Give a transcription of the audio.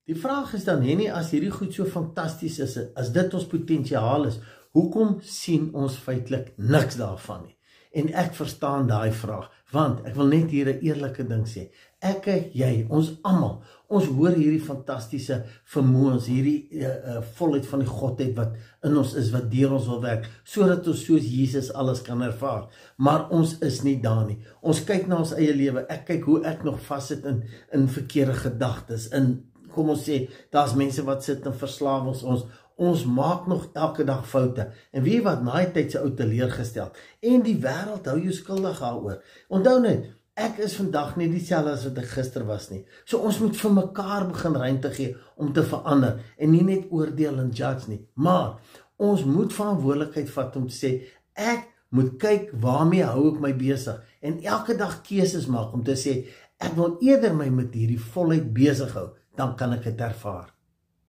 Die vraag is dan, Henny, as hierdie goed so fantasties is, as dit ons potensiaal is, hoekom sien ons feitelik niks daarvan nie? En ek verstaan daai vraag, want ek wil net hier 'n eerlike ding sê. Ek, jy, ons almal, ons hoor hierdie fantastiese vermoëns, hierdie volheid van die Godheid wat in ons is, wat deur ons wil werk, sodat ons soos Jesus alles kan ervaar. Maar ons is nie daar nie. Ons kyk na ons eie lewe. Ek kyk hoe ek nog vassit in verkeerde gedagtes, kom ons sê, daar's mense wat sit in verslawings, ons maak nog elke dag foute, en weet wat, na die tyd se ou teleurgesteld, en die wêreld hou jou skuldig daaroor. Onthou net, ek is vandag nie dieselfde as wat ek gister was nie, so ons moet vir mekaar begin ruimte gee om te verander, en nie net oordeel en judge nie, maar ons moet verantwoordelikheid vat om te sê, ek moet kyk waarmee hou ek my besig, en elke dag keuses maak om te sê, ek wil eerder my met hierdie volheid besig hou, dan kan ek dit ervaar.